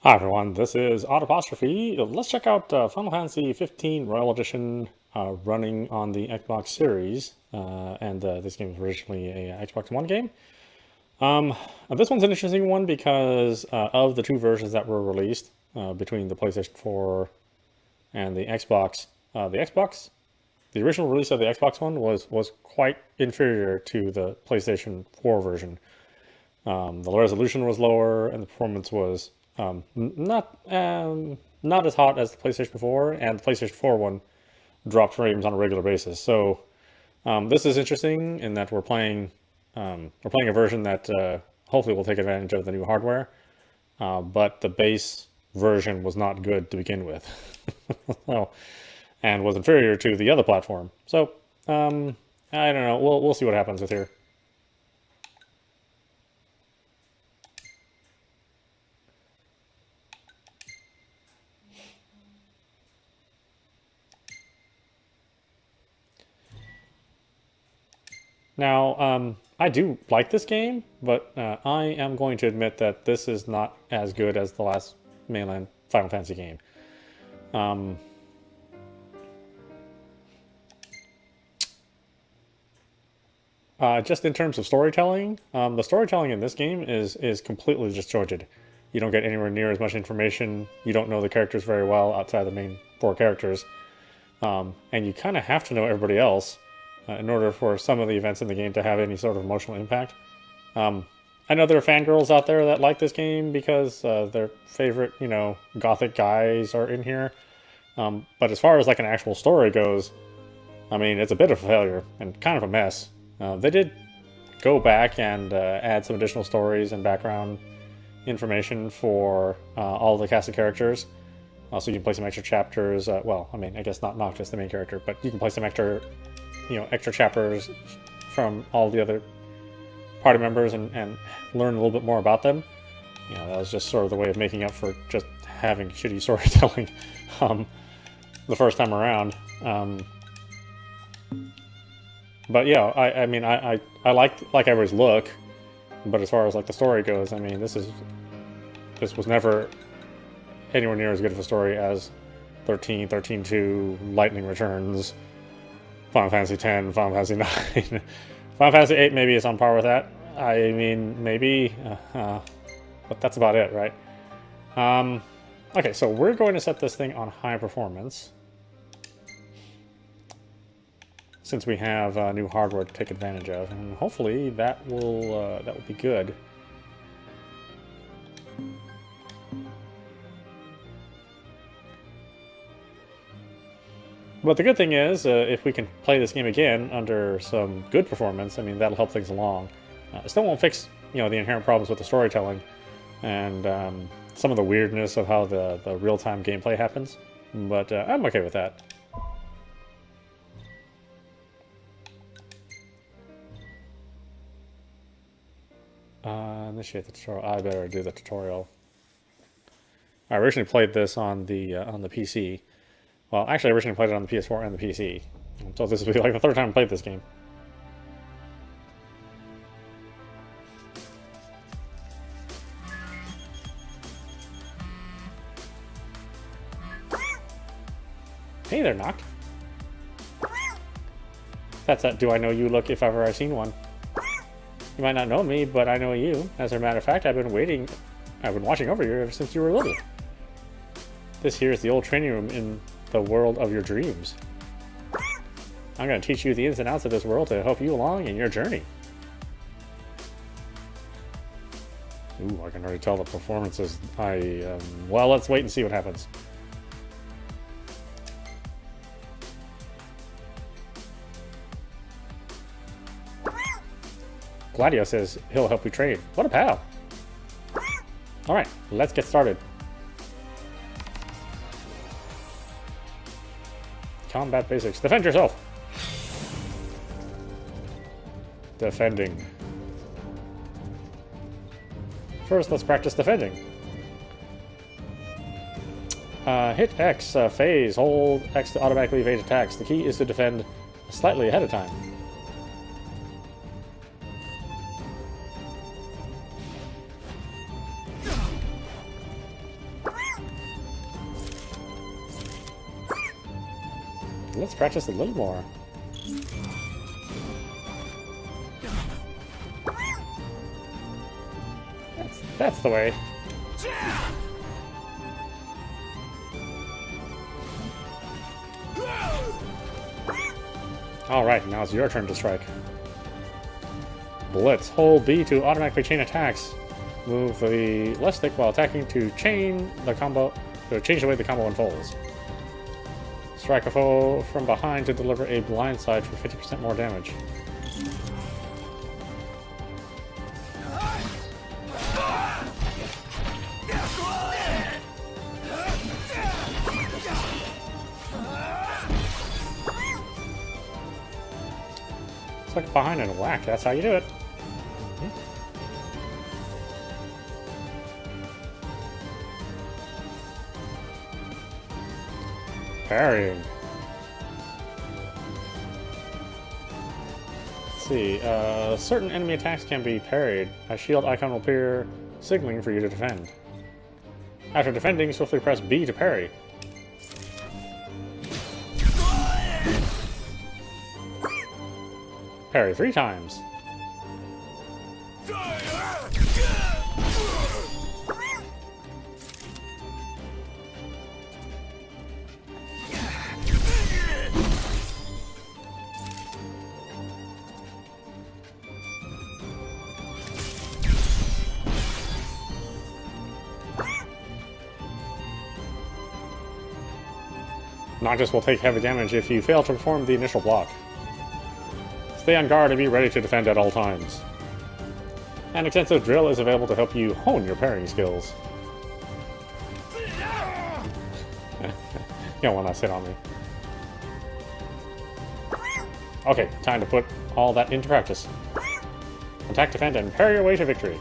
Hi everyone, this is audap. Let's check out Final Fantasy 15 Royal Edition running on the Xbox Series. This game was originally a Xbox One game. This one's an interesting one because of the two versions that were released between the PlayStation 4 and the Xbox. The original release of the Xbox One was quite inferior to the PlayStation 4 version. The resolution was lower and the performance was not as hot as the PlayStation 4, and the PlayStation 4 one dropped frames on a regular basis. So this is interesting in that we're playing a version that hopefully will take advantage of the new hardware, but the base version was not good to begin with, well, and was inferior to the other platform. So I don't know. We'll see what happens with here. Now, I do like this game, but I am going to admit that this is not as good as the last mainland Final Fantasy game. Just in terms of storytelling, the storytelling in this game is completely disjointed. You don't get anywhere near as much information. You don't know the characters very well outside the main four characters. And you kind of have to know everybody else in order for some of the events in the game to have any sort of emotional impact. I know there are fangirls out there that like this game because their favorite, gothic guys are in here. But as far as like an actual story goes, I mean, it's a bit of a failure and kind of a mess. They did go back and add some additional stories and background information for all the cast of characters. So you can play some extra chapters. Well, I mean, I guess not Noctis, the main character, but you can play some extra chapters from all the other party members and learn a little bit more about them. That was just sort of the way of making up for just having shitty storytelling the first time around. But yeah, I mean, I like everybody's look, but as far as like the story goes, I mean, this was never anywhere near as good of a story as 13, 13-2, Lightning Returns, Final Fantasy X, Final Fantasy IX. Final Fantasy VIII maybe is on par with that. I mean, maybe, but that's about it, right? Okay, so we're going to set this thing on high performance, since we have new hardware to take advantage of, and hopefully that will be good. But the good thing is, if we can play this game again under some good performance, I mean, that'll help things along. It still won't fix, the inherent problems with the storytelling and some of the weirdness of how the real-time gameplay happens, but I'm okay with that. Initiate the tutorial. I better do the tutorial. I originally played this on the PC. Well, actually, I originally played it on the PS4 and the PC. So this will be like the third time I played this game. Hey there, Noct. That's that do I know you look if ever I've seen one. You might not know me, but I know you. As a matter of fact, I've been watching over you ever since you were little. This here is the old training room in the world of your dreams. I'm going to teach you the ins and outs of this world to help you along in your journey. Ooh, I can already tell the performances. Well, let's wait and see what happens. Gladio says he'll help you train. What a pal! Alright, let's get started. Combat basics. Defend yourself! Defending. First, let's practice defending. Hit X, phase, hold X to automatically evade attacks. The key is to defend slightly ahead of time. Let's practice a little more. That's the way. Alright, now it's your turn to strike. Blitz. Hold B to automatically chain attacks. Move the left stick while attacking to chain the combo, to change the way the combo unfolds. Strike a foe from behind to deliver a blindside for 50% more damage. Look behind and whack, that's how you do it. Parrying. Let's see, certain enemy attacks can be parried. A shield icon will appear, signaling for you to defend. After defending, swiftly press B to parry. Parry 3 times. Noctis will take heavy damage if you fail to perform the initial block. Stay on guard and be ready to defend at all times. An extensive drill is available to help you hone your parrying skills. You don't want to sit on me. Okay, time to put all that into practice. Attack, defend, and parry your way to victory.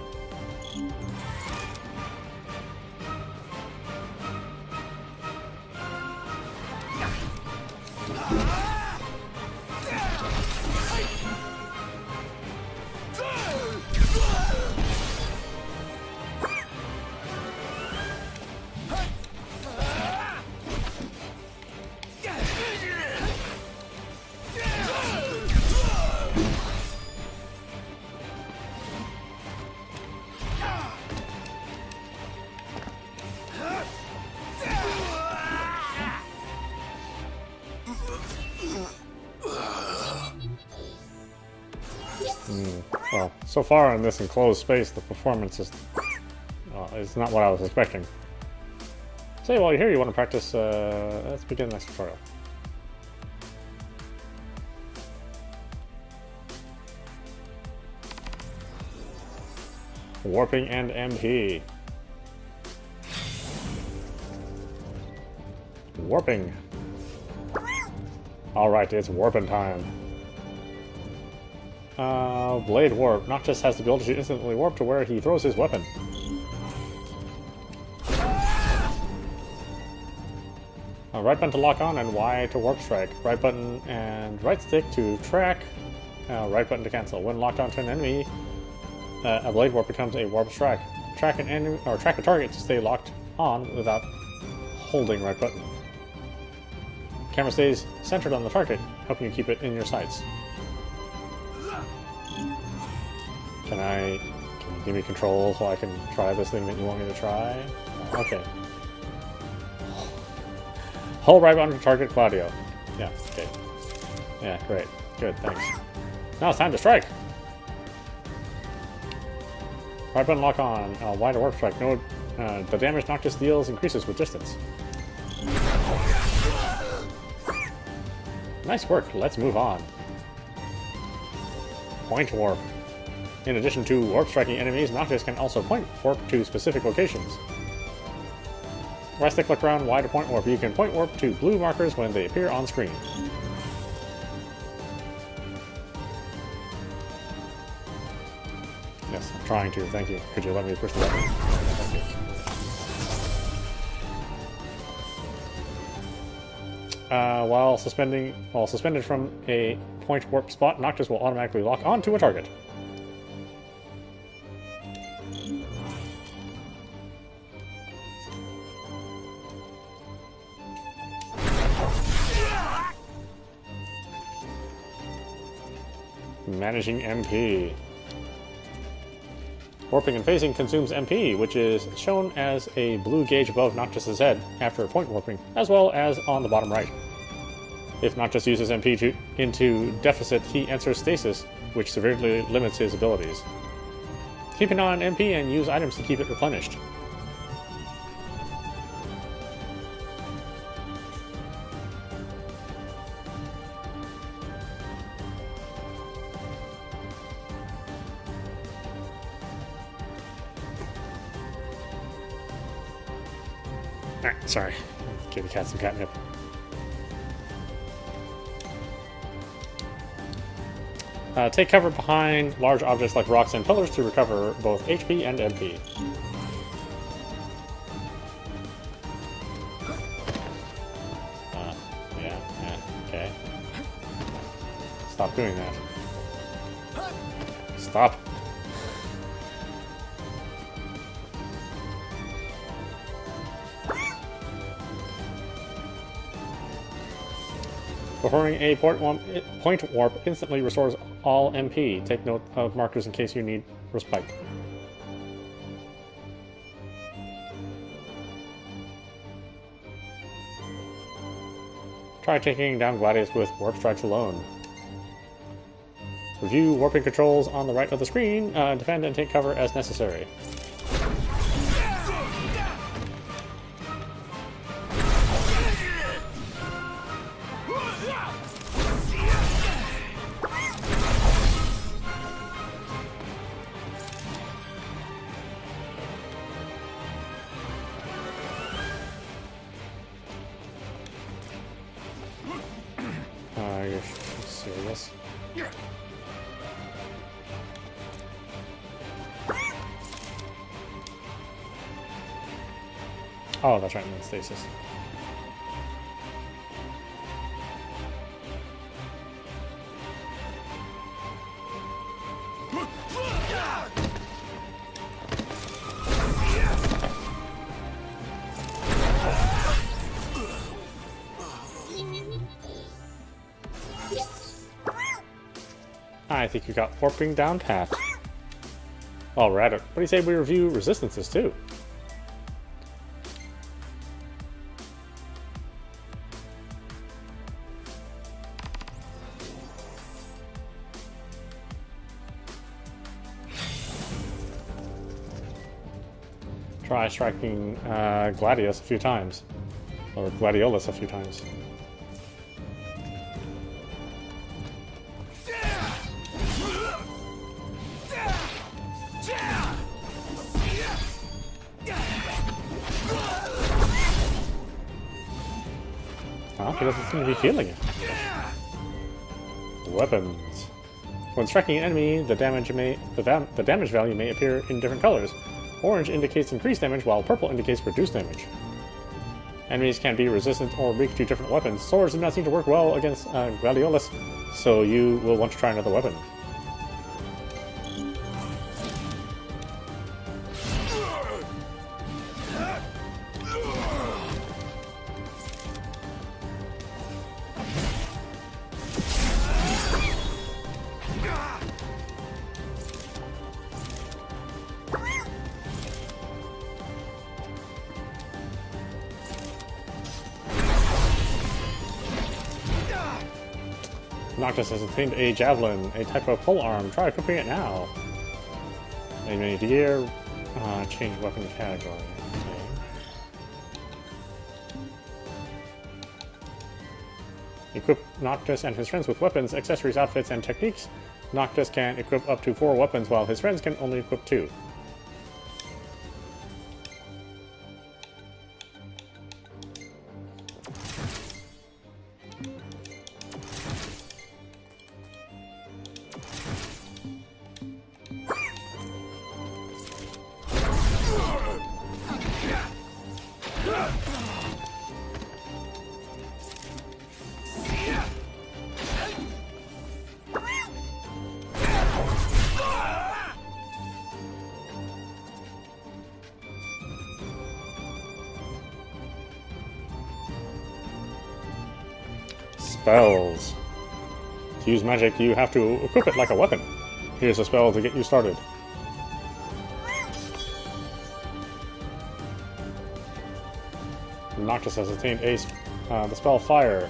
Well, so far in this enclosed space, the performance is not what I was expecting. So while you're here, you want to practice, let's begin the next tutorial. Warping and MP. Warping. Alright, it's warping time. Blade Warp. Noctis has the ability to instantly warp to where he throws his weapon. Right button to lock on and Y to warp strike. Right button and right stick to track. Right button to cancel. When locked onto an enemy, a Blade Warp becomes a warp strike. Track an enemy or track a target to stay locked on without holding right button. Camera stays centered on the target, helping you keep it in your sights. Can you give me controls so I can try this thing that you want me to try? Okay. Hold right button to target Claudio. Yeah, okay. Yeah, great. Good, thanks. Now it's time to strike! Right button lock on. Y to warp strike. No, the damage Noctis deals increases with distance. Nice work, let's move on. Point warp. In addition to warp striking enemies, Noctis can also point warp to specific locations. Right stick click around Y to point warp. You can point warp to blue markers when they appear on screen. Yes, I'm trying to, thank you. Could you let me push the button? Thank you. While suspended from a point warp spot, Noctis will automatically lock onto a target. Managing MP. Warping and phasing consumes MP, which is shown as a blue gauge above Noctis's head after point warping, as well as on the bottom right. If Noctis uses MP into deficit, he enters stasis, which severely limits his abilities. Keep an eye on MP and use items to keep it replenished. Alright, sorry. Give the cat some catnip. Take cover behind large objects like rocks and pillars to recover both HP and MP. Okay. Stop doing that. Stop. Performing a point warp instantly restores all MP. Take note of markers in case you need respite. Try taking down Gladius with warp strikes alone. Review warping controls on the right of the screen. Defend and take cover as necessary. You're serious? Oh, that's right, I'm in stasis. I think you got warping down pat. Oh, we're at it. What do you say we review resistances too? Try striking Gladius a few times. Or Gladiolus a few times. He doesn't seem to be feeling it. Weapons. When striking an enemy, the damage value may appear in different colors. Orange indicates increased damage, while purple indicates reduced damage. Enemies can be resistant or weak to different weapons. Swords do not seem to work well against Gladiolus, so you will want to try another weapon. Noctis has obtained a javelin, a type of polearm. Try equipping it now. Enemy gear. Change weapon category. Okay. Equip Noctis and his friends with weapons, accessories, outfits, and techniques. Noctis can equip up to 4 weapons, while his friends can only equip 2. Spells. To use magic, you have to equip it like a weapon. Here's a spell to get you started. Noctis has attained Ace. The spell Fire.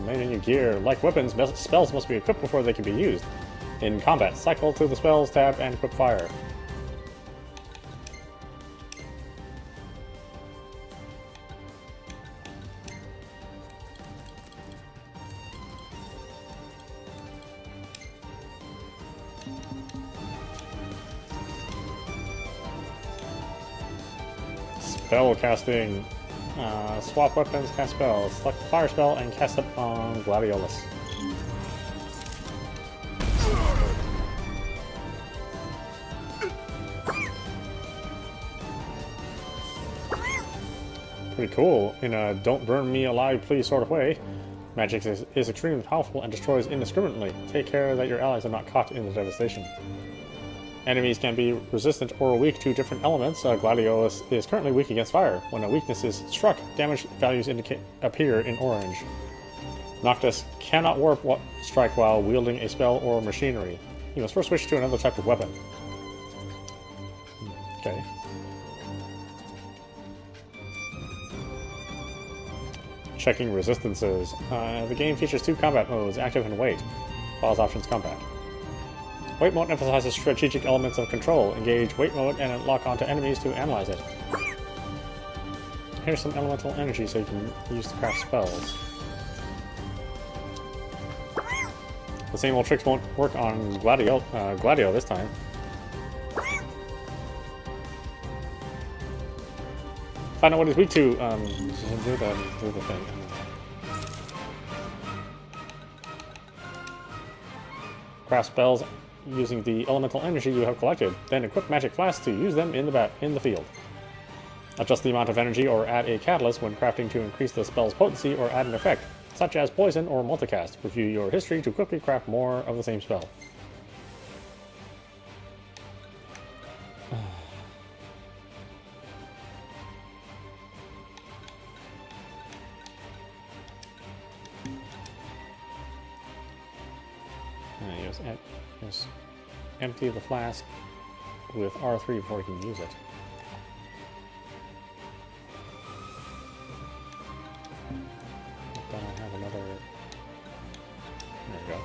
Made in your gear. Like weapons, spells must be equipped before they can be used. In combat, cycle to the Spells tab and equip Fire. Spell casting. Swap weapons, cast spells. Select the fire spell and cast it on Gladiolus. Pretty cool. In a don't burn me alive please sort of way, magic is extremely powerful and destroys indiscriminately. Take care that your allies are not caught in the devastation. Enemies can be resistant or weak to different elements. Gladiolus is currently weak against fire. When a weakness is struck, damage values appear in orange. Noctis cannot warp strike while wielding a spell or machinery. You must first switch to another type of weapon. Okay. Checking resistances. The game features 2 combat modes, active and wait. Pause options combat. Wait mode emphasizes strategic elements of control. Engage wait mode and lock onto enemies to analyze it. Here's some elemental energy so you can use to craft spells. The same old tricks won't work on Gladio this time. Find out what he's weak to. Do the thing. Craft spells using the elemental energy you have collected, then equip magic flasks to use them in the field. Adjust the amount of energy or add a catalyst when crafting to increase the spell's potency or add an effect, such as poison or multicast. Review your history to quickly craft more of the same spell. Just empty the flask with R3 before you can use it. Then I have another. There we go.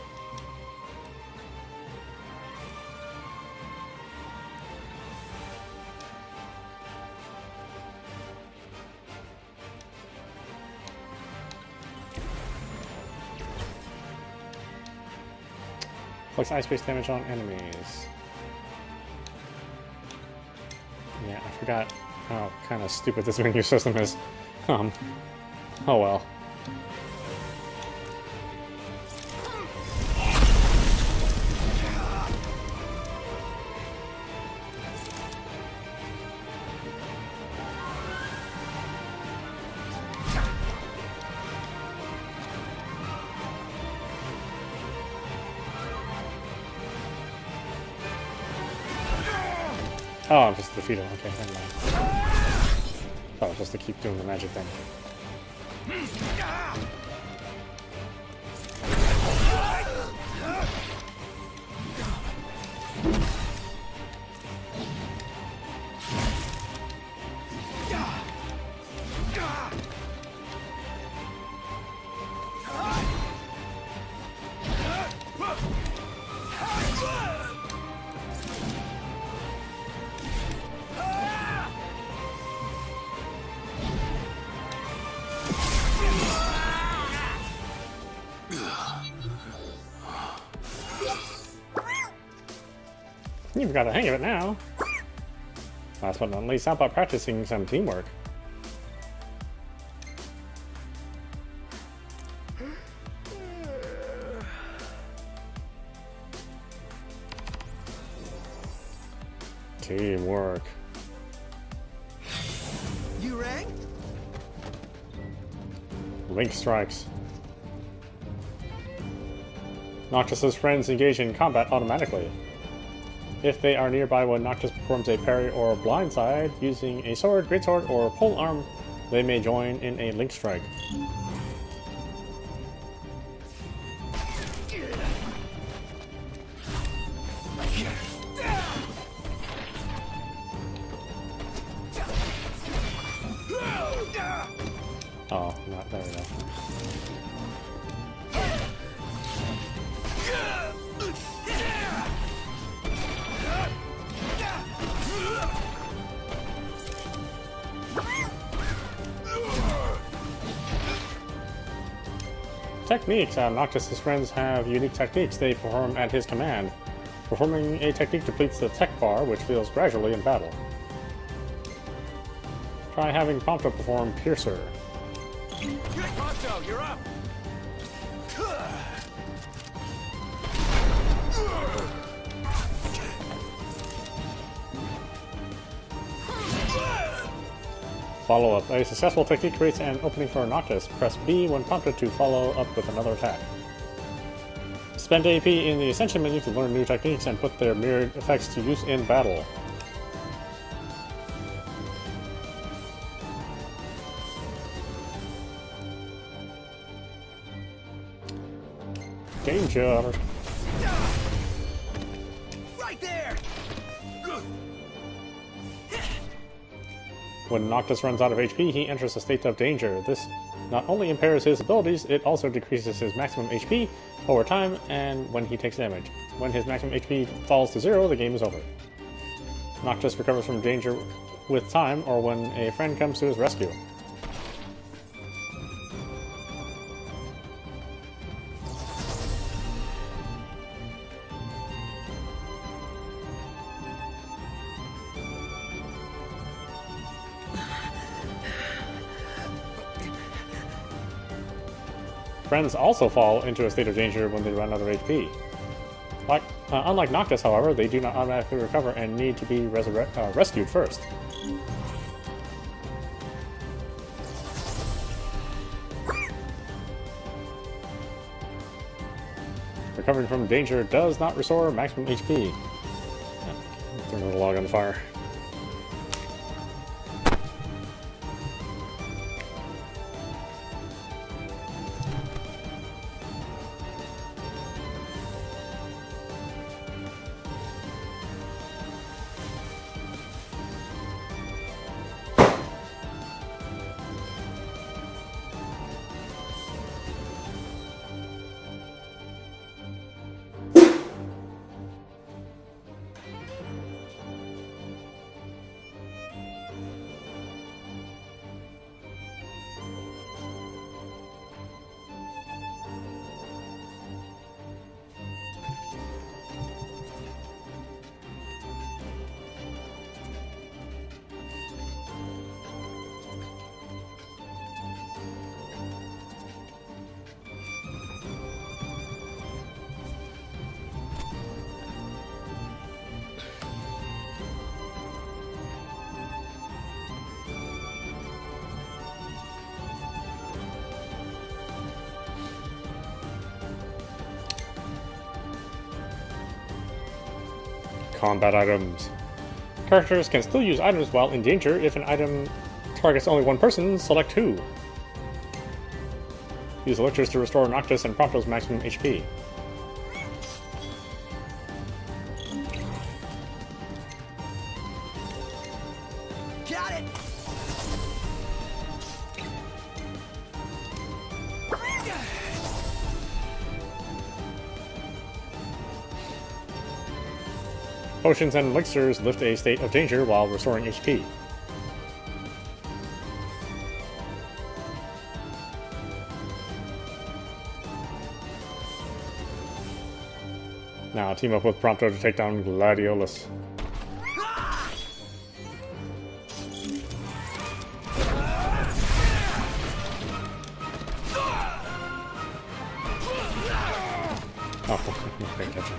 Inflicts ice-based damage on enemies. Yeah, I forgot how kind of stupid this menu system is. Oh well. Oh, I'm just defeated. Okay, never mind. Oh, just to keep doing the magic thing. You've got the hang of it now. Last but not least, how about practicing some teamwork? Teamwork. You rang? Link strikes. Noctis's friends engage in combat automatically. If they are nearby when Noctis performs a parry or blindside using a sword, greatsword, or pole arm, they may join in a link strike. Techniques. Noctis' friends have unique techniques they perform at his command. Performing a technique depletes the tech bar, which fills gradually in battle. Try having Prompto perform Piercer. Prompto, you're up! Follow-up. A successful technique creates an opening for Noctis. Press B when prompted to follow up with another attack. Spend AP in the Ascension menu to learn new techniques and put their mirrored effects to use in battle. Danger! Right there! When Noctis runs out of HP, he enters a state of danger. This not only impairs his abilities, it also decreases his maximum HP over time and when he takes damage. When his maximum HP falls to 0, the game is over. Noctis recovers from danger with time or when a friend comes to his rescue. Friends also fall into a state of danger when they run out of HP. Unlike Noctis, however, they do not automatically recover and need to be rescued first. Recovering from danger does not restore maximum HP. Throw another log on the fire. Combat items. Characters can still use items while in danger. If an item targets only one person, select who. Use elixirs to restore Noctis and Prompto's maximum HP. Got it! Potions and elixirs lift a state of danger while restoring HP. Now team up with Prompto to take down Gladiolus. Oh, okay, catch him.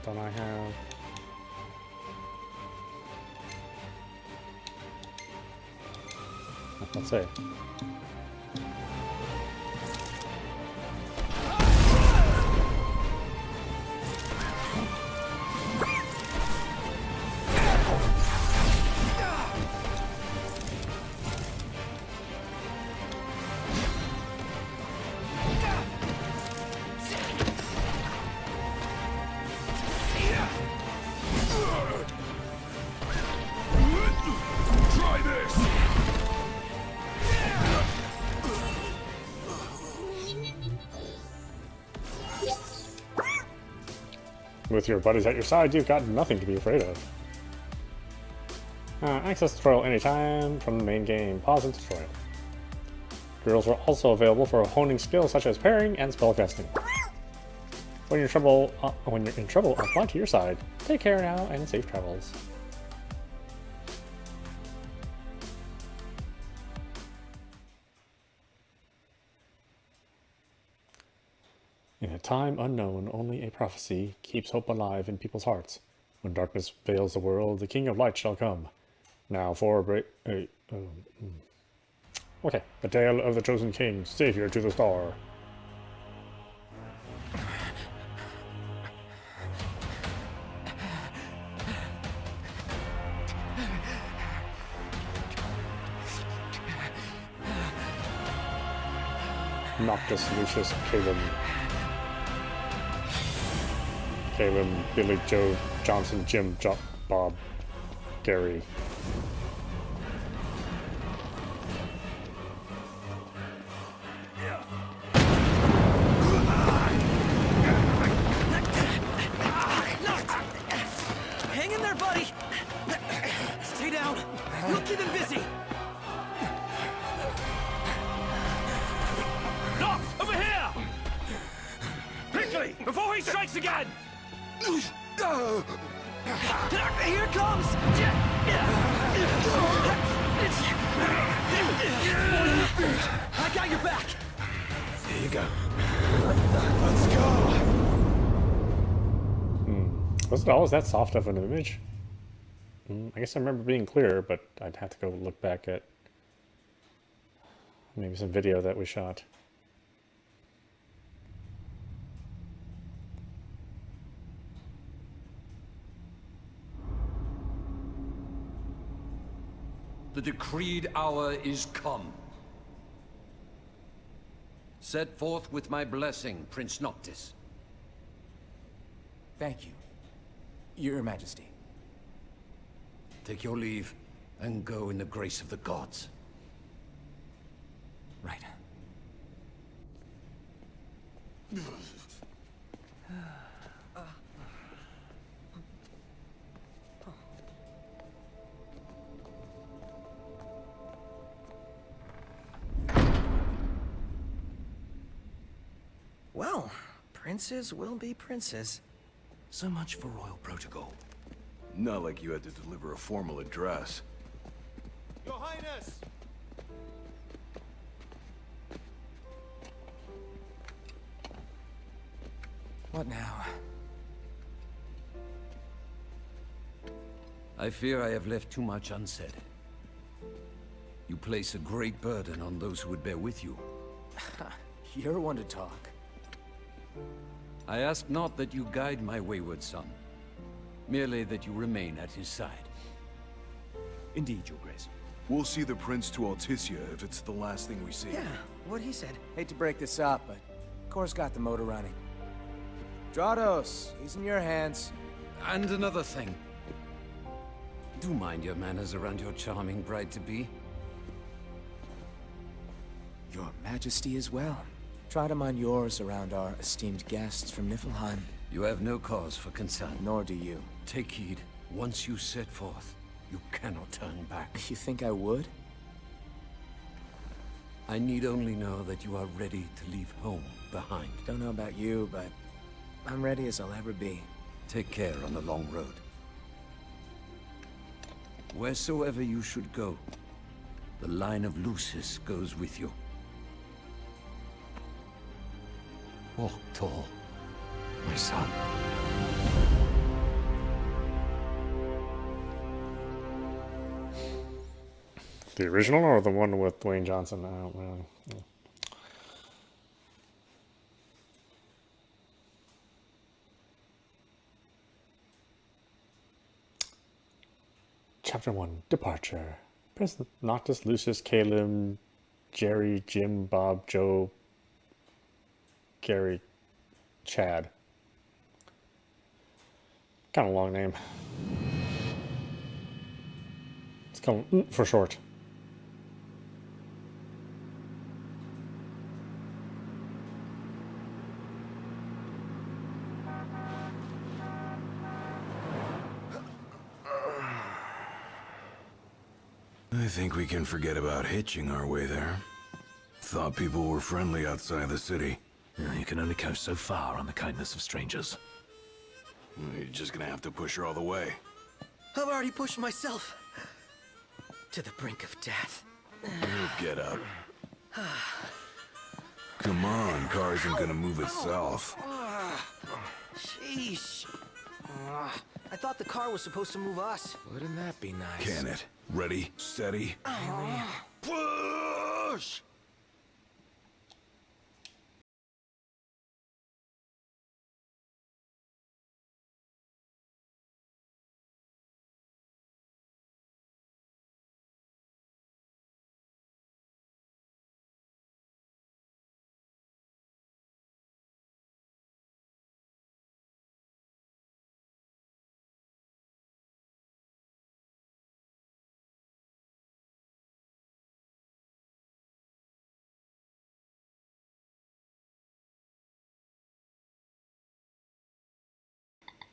Don't I have... Let's see. With your buddies at your side, you've got nothing to be afraid of. Access the tutorial anytime from the main game. Pause and tutorial. Drills are also available for honing skills such as parrying and spellcasting. When you're in trouble, I'll fly to your side. Take care now and safe travels. In a time unknown, only a prophecy keeps hope alive in people's hearts. When darkness veils the world, the King of Light shall come. Now for okay, the tale of the chosen king, savior to the star. Noctis, Lucius, Caleb, Billy, Joe, Johnson, Jim, Bob, Gary. Hang in there, buddy! Stay down! We'll keep him busy! Knock! Over here! Quickly! Before he strikes again! Here comes! I got your back! Here you go. Let's go! Was it always that soft of an image? I guess I remember being clearer, but I'd have to go look back at maybe some video that we shot. The decreed hour is come. Set forth with my blessing, Prince Noctis. Thank you, Your Majesty. Take your leave, and go in the grace of the gods. Right. Well, princes will be princes. So much for royal protocol. Not like you had to deliver a formal address. Your Highness! What now? I fear I have left too much unsaid. You place a great burden on those who would bear with you. You're one to talk. I ask not that you guide my wayward son, merely that you remain at his side. Indeed, Your Grace. We'll see the Prince to Alticia if it's the last thing we see. Yeah, what he said. Hate to break this up, but Kor's got the motor running. Drados, he's in your hands. And another thing. Do mind your manners around your charming bride-to-be. Your Majesty as well. Try to mind yours around our esteemed guests from Niflheim. You have no cause for concern. Nor do you. Take heed. Once you set forth, you cannot turn back. You think I would? I need only know that you are ready to leave home behind. Don't know about you, but I'm ready as I'll ever be. Take care on the long road. Wheresoever you should go, the line of Lucis goes with you. Walk tall, my son. The original or the one with Dwayne Johnson? I don't really. Chapter 1, Departure. Prince Noctis, Lucius, Caleb, Jerry, Jim, Bob, Joe, Gary, Chad. Kind of long name. It's called for short. I think we can forget about hitching our way there. Thought people were friendly outside the city. You can only go so far on the kindness of strangers. You're just gonna have to push her all the way. I've already pushed myself to the brink of death. Get up. Come on, car isn't gonna move itself. Sheesh. I thought the car was supposed to move us. Wouldn't that be nice? Can it? Ready, steady. Push!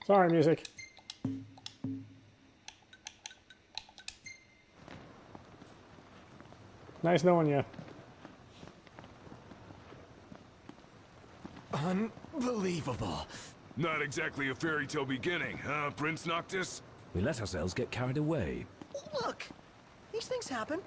Sorry, music. Nice knowing you. Unbelievable. Not exactly a fairy tale beginning, huh, Prince Noctis? We let ourselves get carried away. Look, these things happen.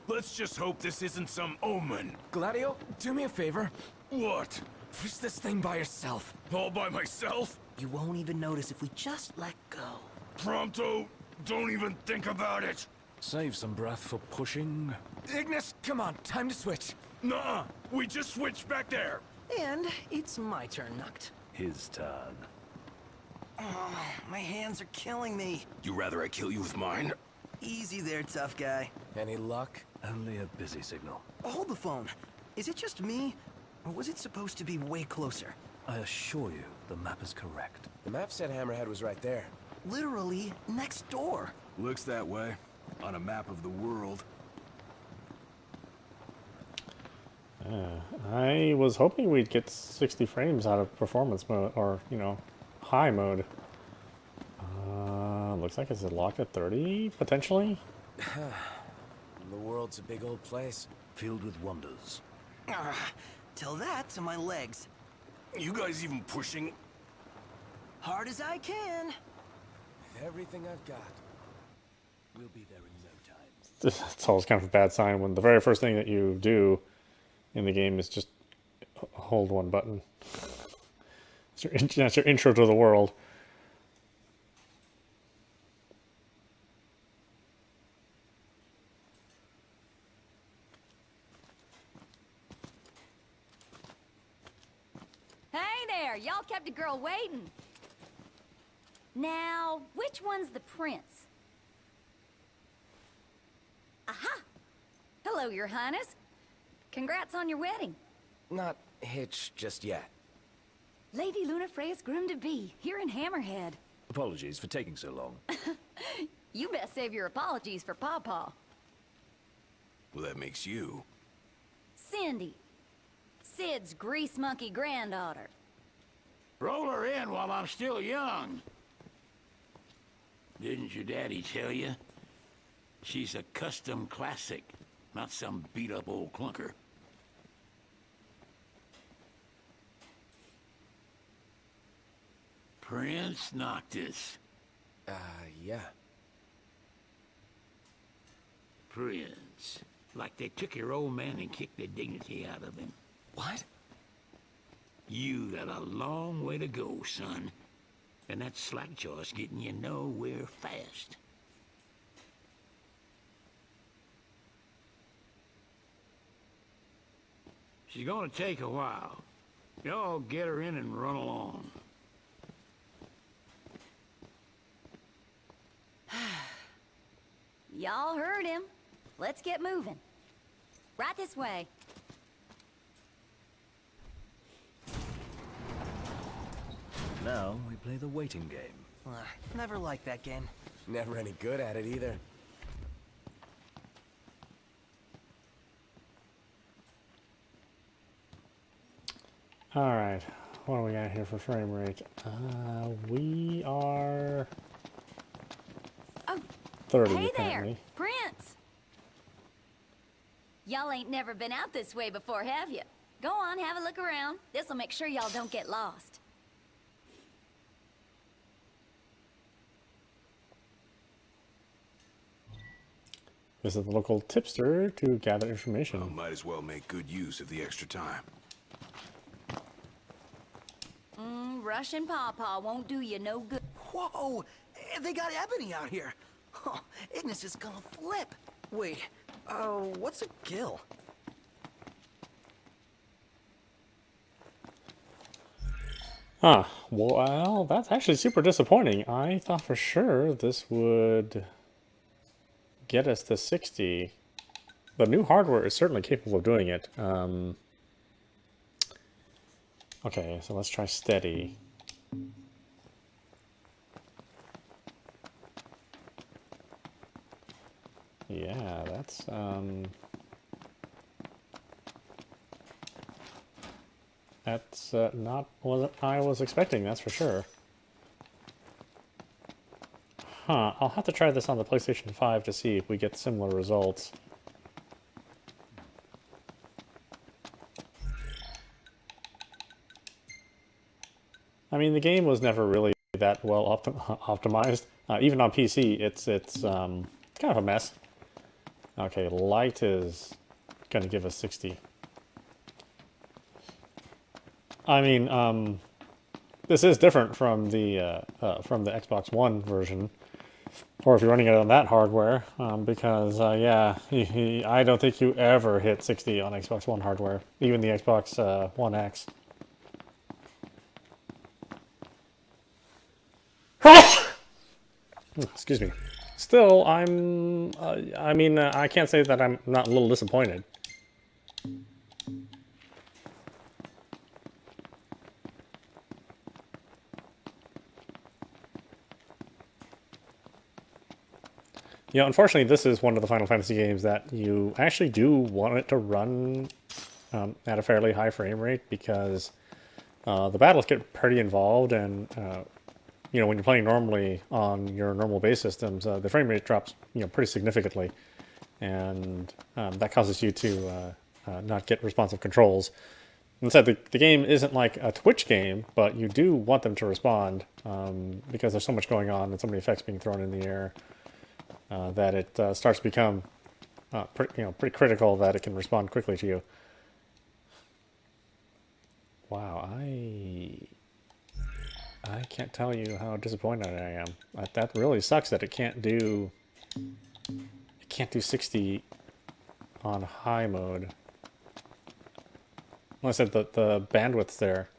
Let's just hope this isn't some omen. Gladio, do me a favor. What? Push this thing by yourself. All by myself? You won't even notice if we just let go. Pronto, don't even think about it. Save some breath for pushing. Ignis, come on, time to switch. Nuh-uh, we just switched back there. And it's my turn, Noct. His turn. Oh, my hands are killing me. You rather I kill you with mine? Easy there, tough guy. Any luck? Only a busy signal. Hold the phone. Is it just me? Or was it supposed to be way closer? I assure you, the map is correct. The map said Hammerhead was right there. Literally next door. Looks that way. On a map of the world. I was hoping we'd get 60 frames out of performance mode, or, you know, high mode. Looks like it's locked at 30, potentially. The world's a big old place. Filled with wonders. Tell that to my legs. You guys even pushing? Hard as I can. With everything I've got, we'll be there in no time. It's always kind of a bad sign when the very first thing that you do in the game is just hold one button. That's your intro to the world. Hey there, y'all kept a girl waiting. Now, which one's the prince? Aha! Hello, Your Highness. Congrats on your wedding. Not hitched just yet. Lady Lunafreya's groom-to-be, here in Hammerhead. Apologies for taking so long. You best save your apologies for Pawpaw. Well, that makes you. Cindy, Sid's grease monkey granddaughter. Roll her in while I'm still young. Didn't your daddy tell you? She's a custom classic, not some beat-up old clunker. Prince Noctis. Yeah. Prince. Like they took your old man and kicked the dignity out of him. What? You got a long way to go, son. And that slackjaw's getting you nowhere fast. She's gonna take a while. Y'all get her in and run along. Y'all heard him. Let's get moving. Right this way. Now we play the waiting game. Never liked that game. Never any good at it either. Alright, what do we got here for frame rate? We are... Oh, 30 Hey apparently. there, Prince. Y'all ain't never been out this way before, have you? Go on, have a look around. This'll make sure y'all don't get lost. Visit the local tipster to gather information. Well, might as well make good use of the extra time. Russian Pawpaw won't do you no good. Whoa! They got ebony out here. Oh, Ignis is gonna flip. Wait, what's a gill? Huh. Well, that's actually super disappointing. I thought for sure this would get us to 60. The new hardware is certainly capable of doing it. Okay, so let's try steady. Yeah, that's not what I was expecting, that's for sure. Huh, I'll have to try this on the PlayStation 5 to see if we get similar results. I mean, the game was never really that well optimized. Even on PC, it's kind of a mess. Okay, light is going to give us 60. I mean, this is different from the Xbox One version, or if you're running it on that hardware, because yeah, I don't think you ever hit 60 on Xbox One hardware, even the Xbox One X. Excuse me. Still, I mean, I can't say that I'm not a little disappointed. You know, unfortunately, this is one of the Final Fantasy games that you actually do want it to run at a fairly high frame rate, because the battles get pretty involved, and you know, when you're playing normally on your normal base systems, the frame rate drops, you know, pretty significantly, and that causes you to not get responsive controls. Instead, the game isn't like a Twitch game, but you do want them to respond because there's so much going on and so many effects being thrown in the air that it starts to become pretty critical that it can respond quickly to you. Wow, I can't tell you how disappointed I am. That really sucks that it can't do 60 on high mode. Well, I said that the bandwidth's there.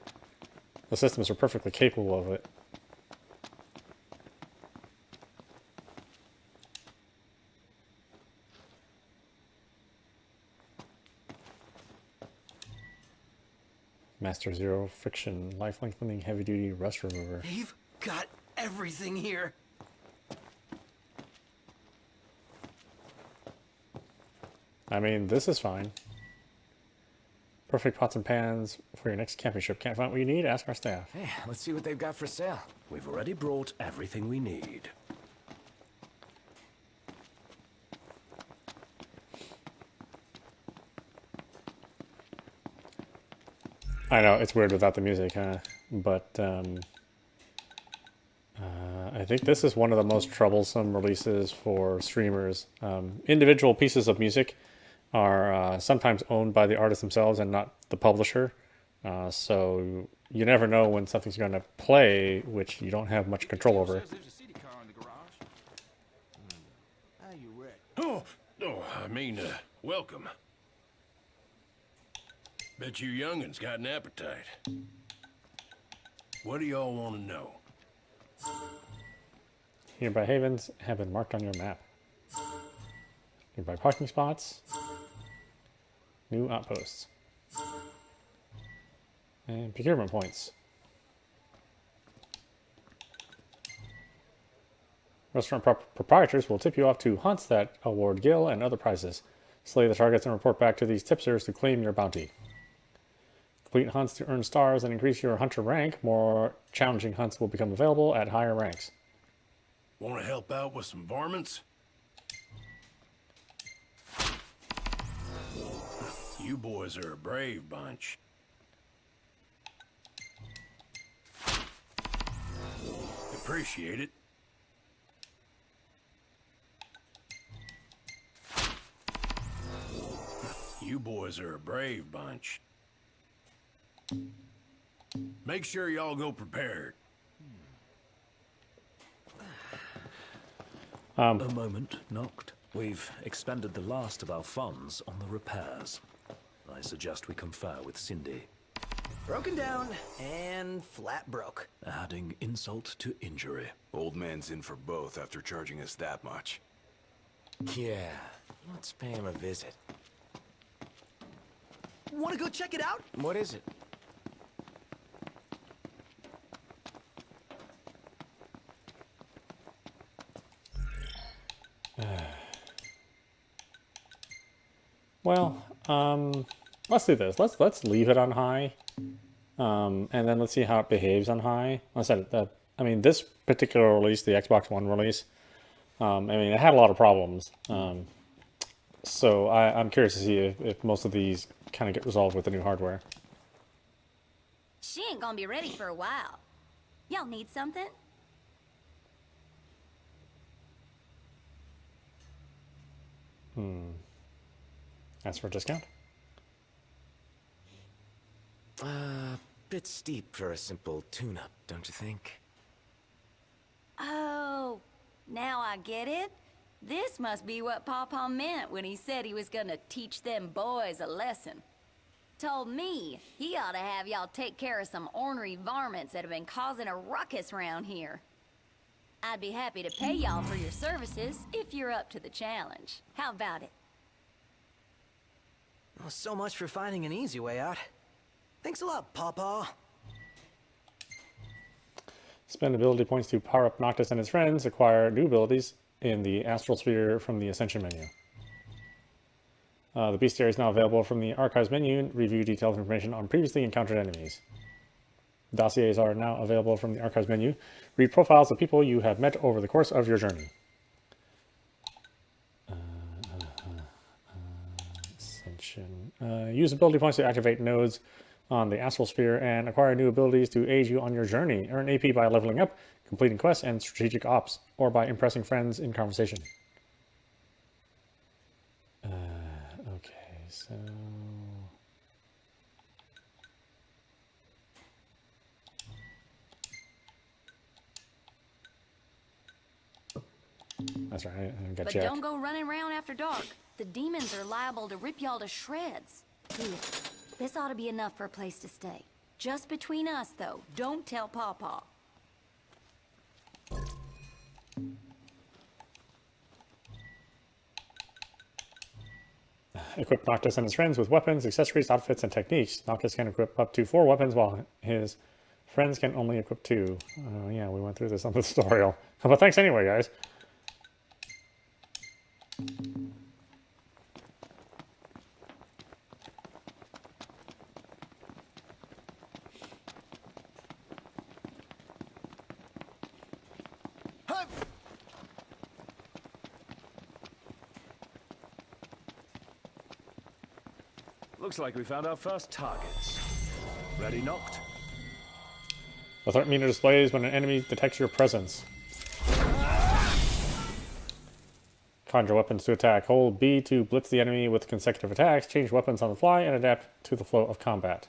The systems are perfectly capable of it. Master Zero Friction, Life Lengthening Heavy Duty Rust Remover. They've got everything here. I mean, this is fine. Perfect pots and pans for your next camping trip. Can't find what you need? Ask our staff. Hey, let's see what they've got for sale. We've already brought everything we need. I know, it's weird without the music, huh? But I think this is one of the most troublesome releases for streamers. Individual pieces of music are sometimes owned by the artists themselves and not the publisher. So you never know when something's going to play, which you don't have much control over. Oh, I mean, welcome. Bet you young'uns got an appetite. What do y'all want to know? Nearby havens have been marked on your map. Nearby parking spots. New outposts. And procurement points. Restaurant proprietors will tip you off to hunts that award gil and other prizes. Slay the targets and report back to these tipsters to claim your bounty. Complete hunts to earn stars and increase your hunter rank. More challenging hunts will become available at higher ranks. Want to help out with some varmints? You boys are a brave bunch. Appreciate it. You boys are a brave bunch. Make sure y'all go prepared. A moment, Noct. We've expended the last of our funds on the repairs. I suggest we confer with Cindy. Broken down and flat broke. Adding insult to injury. Old man's in for both after charging us that much. Yeah, let's pay him a visit. Want to go check it out? What is it? Well, let's do this. Let's leave it on high, and then let's see how it behaves on high. I said that. I mean, this particular release, the Xbox One release, I mean, it had a lot of problems. So I'm curious to see if most of these kind of get resolved with the new hardware. She ain't gonna be ready for a while. Y'all need something? Ask for a discount. Bit steep for a simple tune-up, don't you think? Oh, now I get it. This must be what Pawpaw meant when he said he was gonna teach them boys a lesson. Told me he ought to have y'all take care of some ornery varmints that have been causing a ruckus around here. I'd be happy to pay y'all for your services if you're up to the challenge. How about it? Well, so much for finding an easy way out. Thanks a lot, Pawpaw. Spend ability points to power up Noctis and his friends. Acquire new abilities in the Astral Sphere from the Ascension menu. The bestiary is now available from the Archives menu. Review detailed information on previously encountered enemies. Dossiers are now available from the Archives menu. Read profiles of people you have met over the course of your journey. Ascension. Use ability points to activate nodes on the Astral Sphere and acquire new abilities to aid you on your journey. Earn AP by leveling up, completing quests and strategic ops, or by impressing friends in conversation. Okay, so... That's right, I got But Jack. don't go running around after dark. The demons are liable to rip y'all to shreds. Here, this ought to be enough for a place to stay. Just between us, though. Don't tell Pawpaw. Equip Noctis and his friends with weapons, accessories, outfits, and techniques. Noctis can equip up to 4 weapons, while his friends can only equip 2. Yeah, we went through this on the tutorial. But thanks anyway, guys. Looks like we found our first targets. Ready, Noct? The threat meter displays when an enemy detects your presence. Conjure weapons to attack. Hold B to blitz the enemy with consecutive attacks. Change weapons on the fly and adapt to the flow of combat.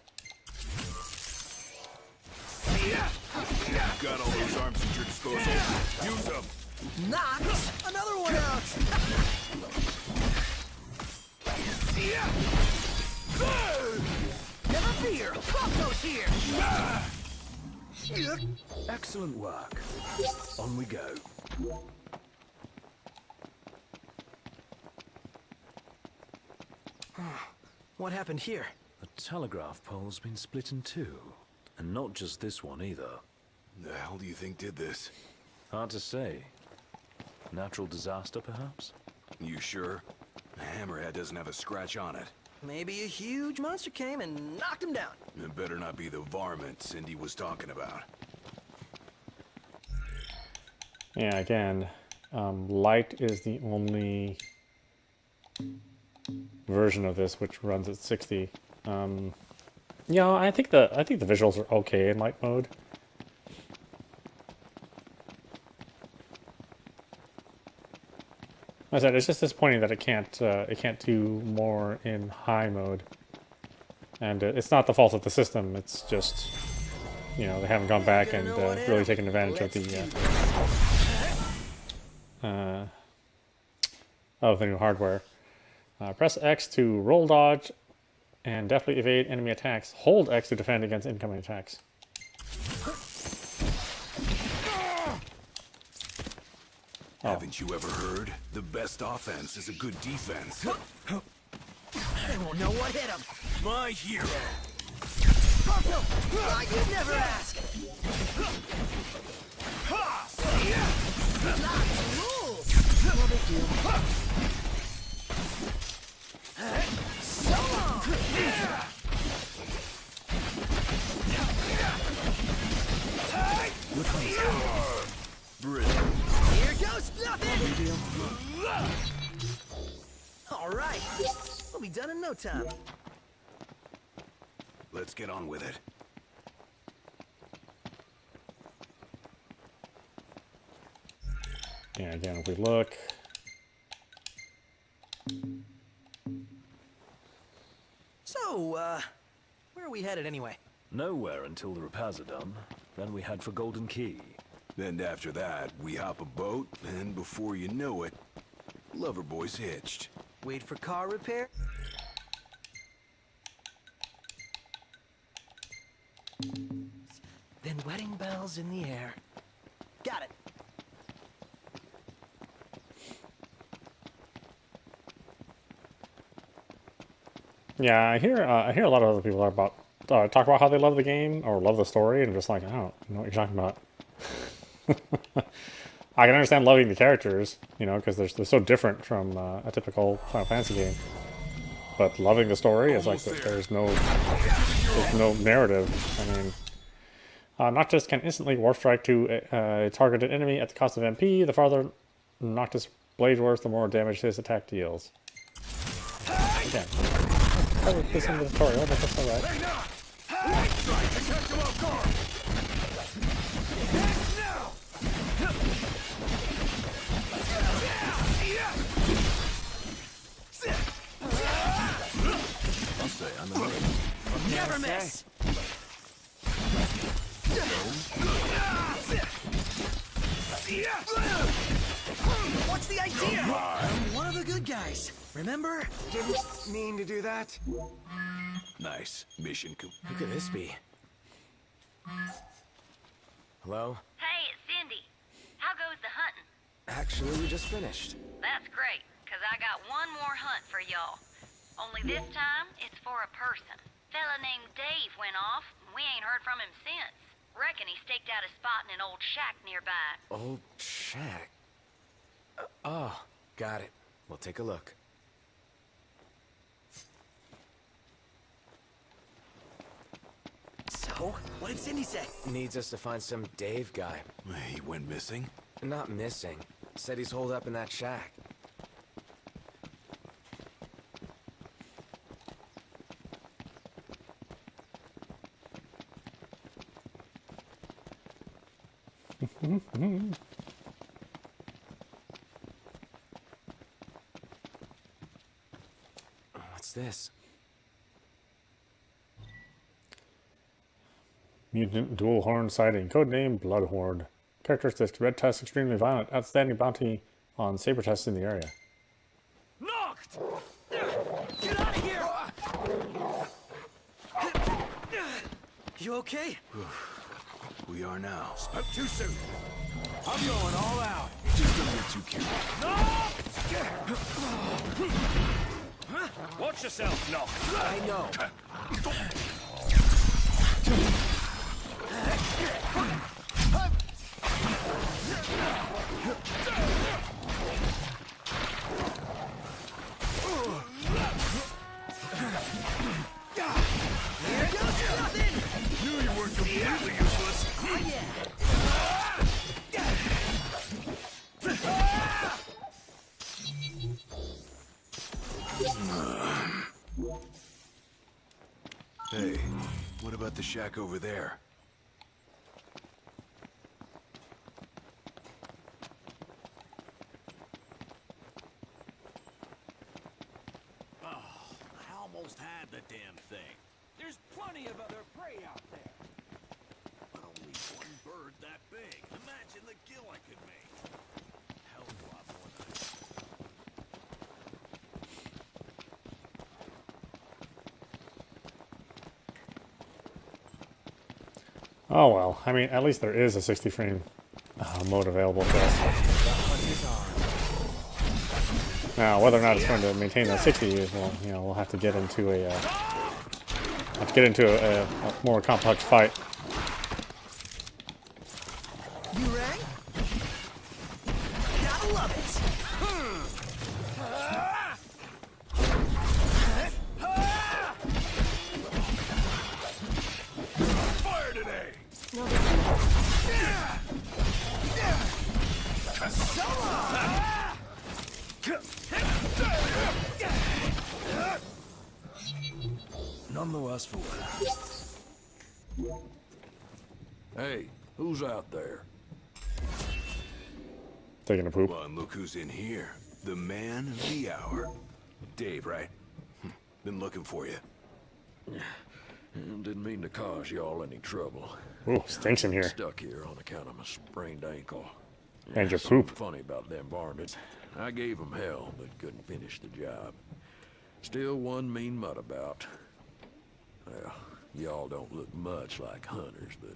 Got all those arms at your disposal. Use them. Knock another one out. Never fear, Pawpaw's here. Excellent work. On we go. What happened here? The telegraph pole's been split in 2. And not just this one either. The hell do you think did this? Hard to say. Natural disaster, perhaps? You sure? The hammerhead doesn't have a scratch on it. Maybe a huge monster came and knocked him down. It better not be the varmint Cindy was talking about. Yeah, again, Light is the only version of this which runs at 60. Yeah, I think the visuals are okay in light mode. As I said, it's just disappointing that it can't do more in high mode. And it's not the fault of the system. It's just, you know, they haven't gone back and really taken advantage of the new hardware. Press X to roll dodge and deftly evade enemy attacks. Hold X to defend against incoming attacks. Haven't you ever heard? The best offense is a good defense. They won't know what hit them. My hero. Why you never ask? Lots rules. No big deal. So long. Brilliant. Here goes nothing. All right, we'll be done in no time. Let's get on with it. Yeah, again, if we look. So, where are we headed anyway? Nowhere until the repairs are done. Then we head for Golden Key. And after that, we hop a boat, and before you know it, Loverboy's hitched. Wait for car repair? Then wedding bells in the air. Got it. Yeah, I hear a lot of other people talk about how they love the game or love the story, and I'm just like, I don't know what you're talking about. I can understand loving the characters, you know, because they're so different from a typical Final Fantasy game. But loving the story is like there's no narrative. I mean, Noctis can instantly warp strike to a targeted enemy at the cost of MP. The farther Noctis blade works, the more damage his attack deals. Again, I would listen to the tutorial, but that's alright. I'll say I'm amazed. Never miss. What's the idea? I'm one of the good guys. Remember? Didn't mean to do that. Nice. Mission complete. Who could this be? Hello? Hey, it's Cindy. How goes the hunting? Actually, we just finished. That's great, because I got one more hunt for y'all. Only this time, it's for a person. Fella named Dave went off, and we ain't heard from him since. Reckon he staked out a spot in an old shack nearby. Old shack. Oh, got it. We'll take a look. So, what did Cindy say? Needs us to find some Dave guy. He went missing? Not missing. Said he's holed up in that shack. What's this? Mutant dual horn sighting. Codename Bloodhorde. Characteristics: red tusk, extremely violent, outstanding bounty on saber tests in the area. Knocked! Get out of here! You okay? We are now. Spoke too soon. I'm going all out. Just don't get too cute. Watch yourself, Knock. I know. Here goes nothing! Knew you weren't completely useless. Oh, yeah! What about the shack over there? I almost had the damn thing. There's plenty of other prey out there. But only one bird that big. Imagine the kill I could make. Hell of a lot more than Oh well, I mean, at least there is a 60 frame mode available to us. Now, whether or not it's going to maintain that 60 is, well, you know, we'll have to get into a more complex fight. You rang? Gotta love it. fire today! None the worse for wear. Hey, who's out there? Taking a poop. Well, and look who's in here. The man of the hour. Dave, right? Been looking for you. Didn't mean to cause y'all any trouble. Ooh, stinks in here. Stuck here on account of my sprained ankle. And your Something poop. funny about them varmints. I gave them hell, but couldn't finish the job. Still one mean mutt about. Well, y'all don't look much like hunters, but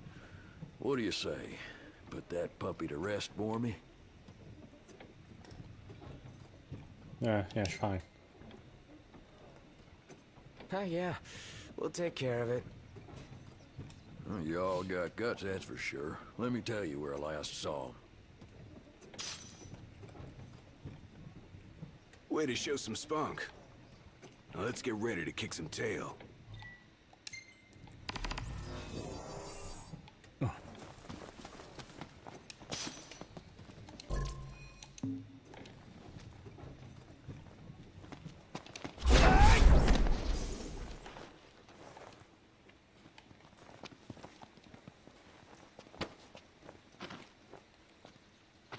what do you say? Put that puppy to rest for me? Yeah, fine. Yeah, we'll take care of it. Well, y'all got guts, that's for sure. Let me tell you where I last saw 'em. Way to show some spunk. Now let's get ready to kick some tail.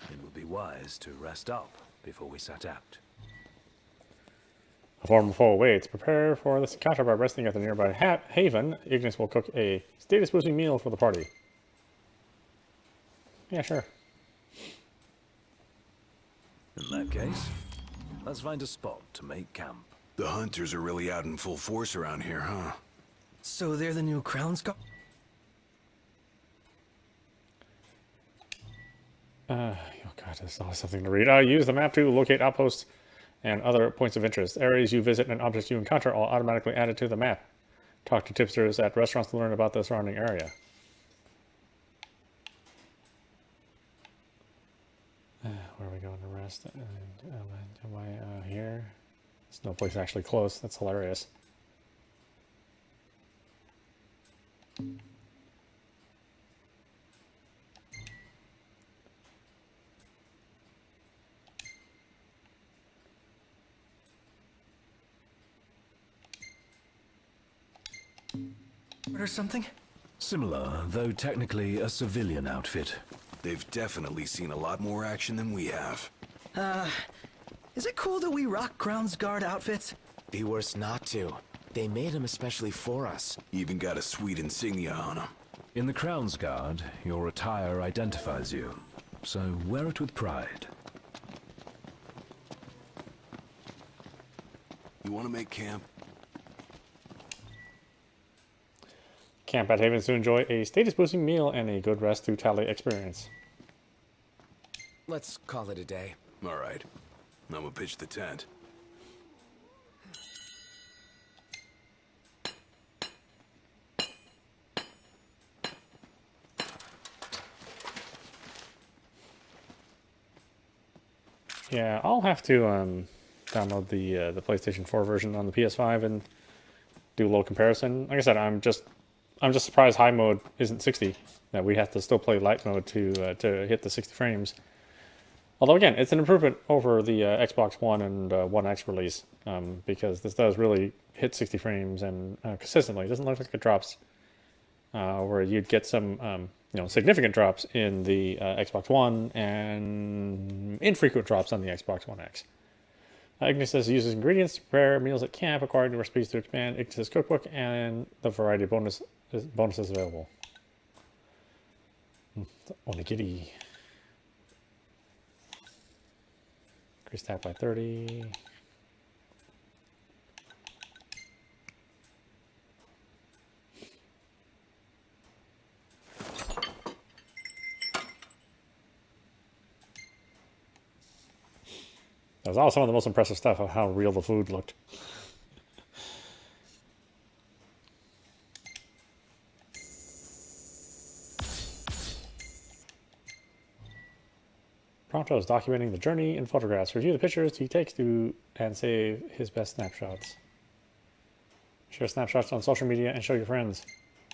It would be wise to rest up before we set out. A form full waits. Prepare for this encounter by resting at the nearby haven. Ignis will cook a status boosting meal for the party. Yeah, sure. In that case, let's find a spot to make camp. The hunters are really out in full force around here, huh? So they're the new Crown Guard? Oh god, there's always something to read. Use the map to locate outposts and other points of interest. Areas you visit and objects you encounter are automatically added to the map. Talk to tipsters at restaurants to learn about the surrounding area. Where are we going to rest? Am I here? There's no place actually close. That's hilarious. Or something? Similar, though technically a civilian outfit. They've definitely seen a lot more action than we have. Is it cool that we rock Crown's Guard outfits? Be worse not to. They made them especially for us. Even got a sweet insignia on them. In the Crown's Guard, your attire identifies you, so wear it with pride. You want to make camp? Camp at Havens to enjoy a status boosting meal and a good rest to tally experience. Let's call it a day. All right. I'm gonna pitch the tent. Yeah, I'll have to download the PlayStation 4 version on the PS5 and do a little comparison. Like I said, I'm just surprised high mode isn't 60. That we have to still play light mode to hit the 60 frames. Although again, it's an improvement over the Xbox One and One X release because this does really hit 60 frames and consistently. It doesn't look like it drops where you'd get some significant drops in the Xbox One and infrequent drops on the Xbox One X. Xbsx uses ingredients to prepare meals at camp, according to recipes to expand Xbsx cookbook and the variety of bonuses available. Onigiri. Increase that by 30. That was all some of the most impressive stuff of how real the food looked. Pronto is documenting the journey in photographs. Review the pictures he takes and save his best snapshots. Share snapshots on social media and show your friends.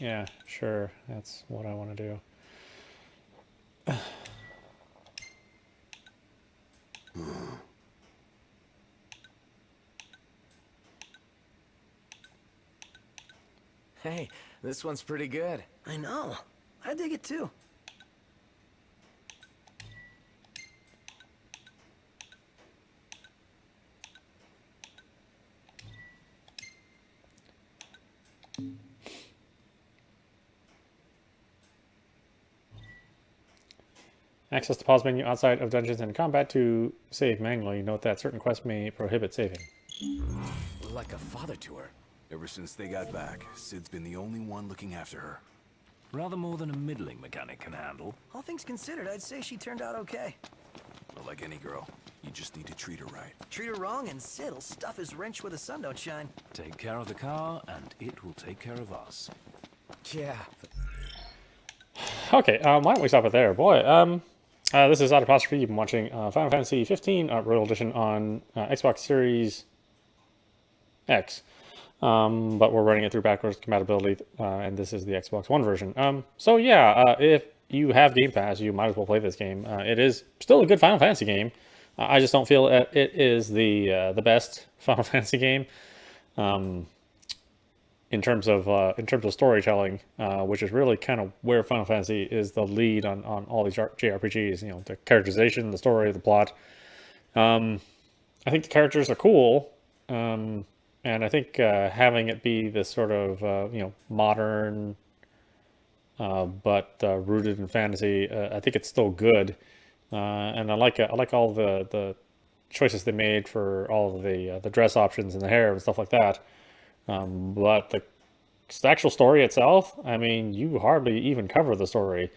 Yeah, sure. That's what I want to do. Hey, this one's pretty good. I know. I dig it too. Access the pause menu outside of dungeons and combat to save manually. Note that certain quests may prohibit saving. Like a father to her. Ever since they got back, Sid's been the only one looking after her. Rather more than a middling mechanic can handle. All things considered, I'd say she turned out okay. But like any girl, you just need to treat her right. Treat her wrong and Sid'll stuff his wrench where the sun don't shine. Take care of the car, and it will take care of us. Yeah. Okay, why don't we stop it there? Boy, this is audap. You've been watching Final Fantasy 15 Royal Edition on Xbox Series X. But we're running it through backwards compatibility, and this is the Xbox One version. So yeah, if you have Game Pass, you might as well play this game. It is still a good Final Fantasy game. I just don't feel it is the best Final Fantasy game in terms of storytelling, which is really kind of where Final Fantasy is the lead on all these JRPGs. You know, the characterization, the story, the plot. I think the characters are cool. And I think having it be this sort of modern, but rooted in fantasy, I think it's still good. And I like all the choices they made for all of the dress options and the hair and stuff like that. But the actual story itself, I mean, you hardly even cover the story.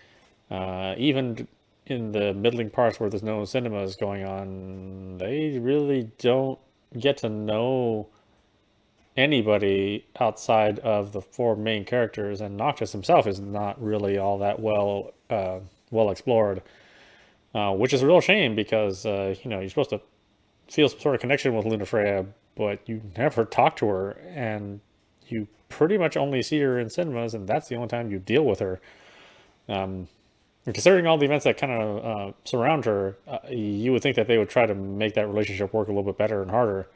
Even in the middling parts where there's no cinemas going on, they really don't get to know anybody outside of the four main characters, and Noctis himself is not really all that well explored, which is a real shame because you're supposed to feel some sort of connection with Lunafreya, but you never talk to her, and you pretty much only see her in cinemas, and that's the only time you deal with her. And considering all the events that kind of surround her, you would think that they would try to make that relationship work a little bit better and harder.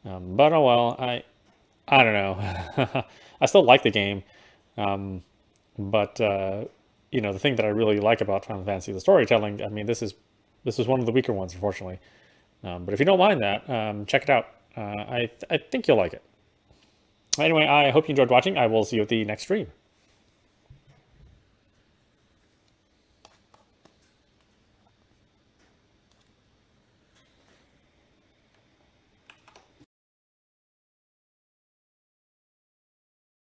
But oh well, I don't know. I still like the game, but the thing that I really like about Final Fantasy, the storytelling. I mean, this is one of the weaker ones, unfortunately. But if you don't mind that, check it out. I think you'll like it. Anyway, I hope you enjoyed watching. I will see you at the next stream.